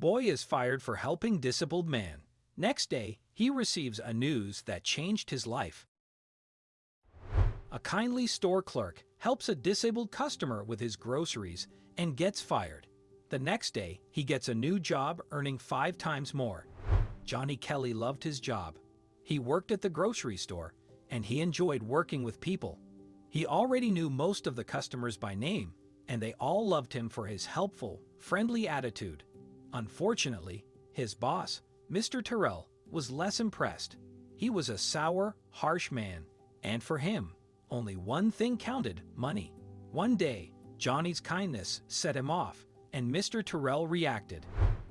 Boy is fired for helping disabled man. Next day, he receives a news that changed his life. A kindly store clerk helps a disabled customer with his groceries and gets fired. The next day, he gets a new job earning 5 times more. Johnny Kelly loved his job. He worked at the grocery store, and he enjoyed working with people. He already knew most of the customers by name, and they all loved him for his helpful, friendly attitude. Unfortunately, his boss, Mr. Tyrell, was less impressed. He was a sour, harsh man, and for him, only one thing counted: money. One day, Johnny's kindness set him off, and Mr. Tyrell reacted.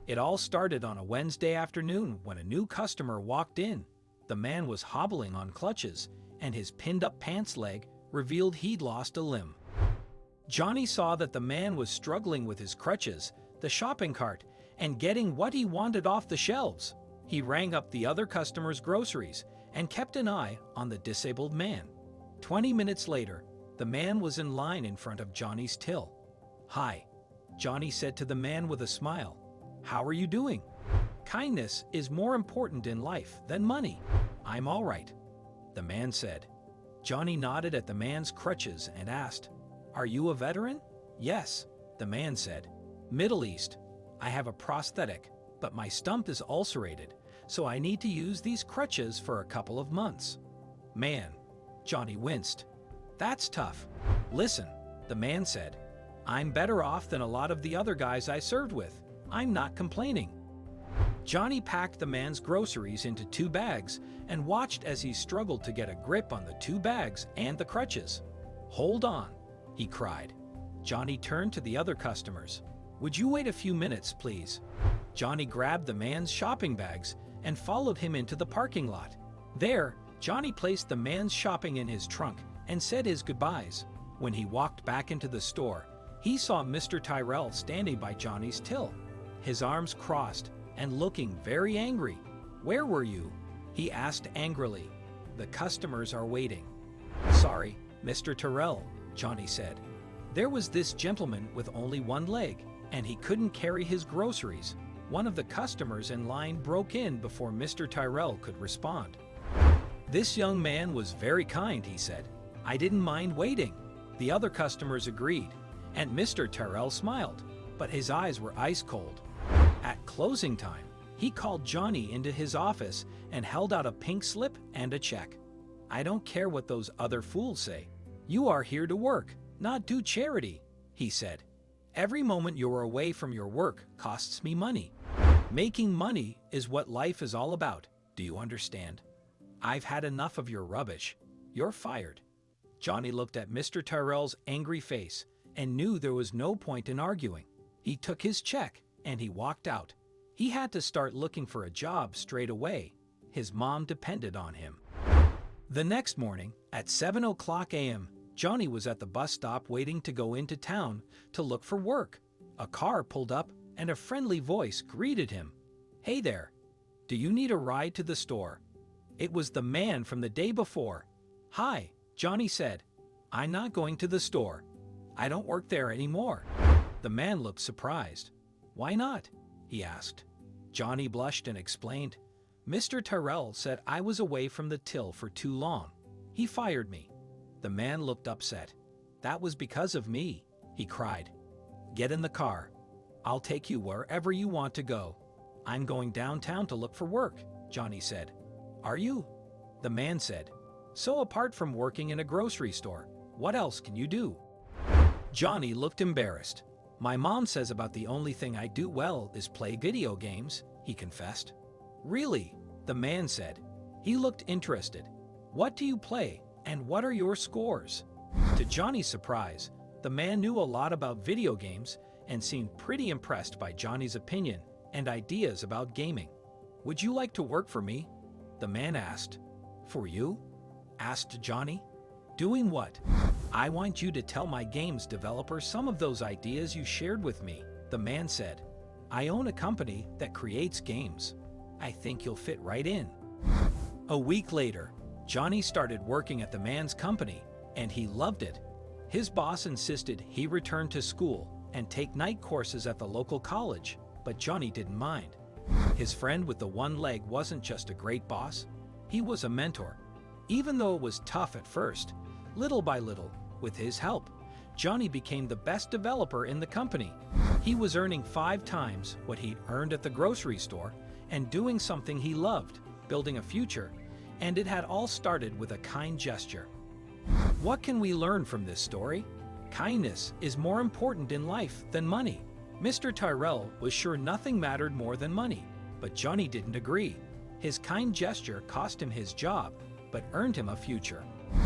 It all started on a Wednesday afternoon when a new customer walked in. The man was hobbling on crutches, and his pinned-up pants leg revealed he'd lost a limb. Johnny saw that the man was struggling with his crutches, the shopping cart, and getting what he wanted off the shelves. He rang up the other customers' groceries and kept an eye on the disabled man. 20 minutes later, the man was in line in front of Johnny's till. "Hi," Johnny said to the man with a smile. "How are you doing? Kindness is more important in life than money." "I'm all right," the man said. Johnny nodded at the man's crutches and asked, "Are you a veteran?" "Yes," the man said. "Middle East. I have a prosthetic, but my stump is ulcerated, so I need to use these crutches for a couple of months." "Man," Johnny winced. "That's tough." "Listen," the man said. "I'm better off than a lot of the other guys I served with. I'm not complaining." Johnny packed the man's groceries into 2 bags and watched as he struggled to get a grip on the 2 bags and the crutches. "Hold on," he cried. Johnny turned to the other customers. "Would you wait a few minutes, please?" Johnny grabbed the man's shopping bags and followed him into the parking lot. There, Johnny placed the man's shopping in his trunk and said his goodbyes. When he walked back into the store, he saw Mr. Tyrell standing by Johnny's till, his arms crossed and looking very angry. "Where were you?" he asked angrily. "The customers are waiting." "Sorry, Mr. Tyrell," Johnny said. "There was this gentleman with only one leg, and he couldn't carry his groceries." One of the customers in line broke in before Mr. Tyrell could respond. "This young man was very kind," he said. "I didn't mind waiting." The other customers agreed, and Mr. Tyrell smiled, but his eyes were ice cold. At closing time, he called Johnny into his office and held out a pink slip and a check. "I don't care what those other fools say. You are here to work, not do charity," he said. "Every moment you're away from your work costs me money. Making money is what life is all about. Do you understand? I've had enough of your rubbish. You're fired." Johnny looked at Mr. Tyrell's angry face and knew there was no point in arguing. He took his check and he walked out. He had to start looking for a job straight away. His mom depended on him. The next morning, at 7 a.m., Johnny was at the bus stop waiting to go into town to look for work. A car pulled up and a friendly voice greeted him. "Hey there, do you need a ride to the store?" It was the man from the day before. "Hi," Johnny said. "I'm not going to the store. I don't work there anymore." The man looked surprised. "Why not?" he asked. Johnny blushed and explained. "Mr. Tyrell said I was away from the till for too long. He fired me." The man looked upset. "That was because of me," he cried. "Get in the car. I'll take you wherever you want to go." "I'm going downtown to look for work," Johnny said. "Are you?" The man said. "So apart from working in a grocery store, what else can you do?" Johnny looked embarrassed. "My mom says about the only thing I do well is play video games," he confessed. "Really?" the man said. He looked interested. "What do you play, and what are your scores?" To Johnny's surprise, the man knew a lot about video games and seemed pretty impressed by Johnny's opinion and ideas about gaming. "Would you like to work for me?" the man asked. "For you?" asked Johnny. "Doing what?" "I want you to tell my games developer some of those ideas you shared with me," the man said. "I own a company that creates games. I think you'll fit right in." A week later, Johnny started working at the man's company, and he loved it. His boss insisted he return to school and take night courses at the local college, but Johnny didn't mind. His friend with the one leg wasn't just a great boss, he was a mentor. Even though it was tough at first, little by little, with his help, Johnny became the best developer in the company. He was earning 5 times what he'd earned at the grocery store and doing something he loved, building a future, and it had all started with a kind gesture. What can we learn from this story? Kindness is more important in life than money. Mr. Tyrell was sure nothing mattered more than money, but Johnny didn't agree. His kind gesture cost him his job, but earned him a future.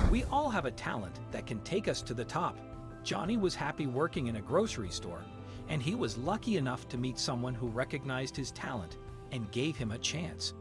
We all have a talent that can take us to the top. Johnny was happy working in a grocery store, and he was lucky enough to meet someone who recognized his talent and gave him a chance.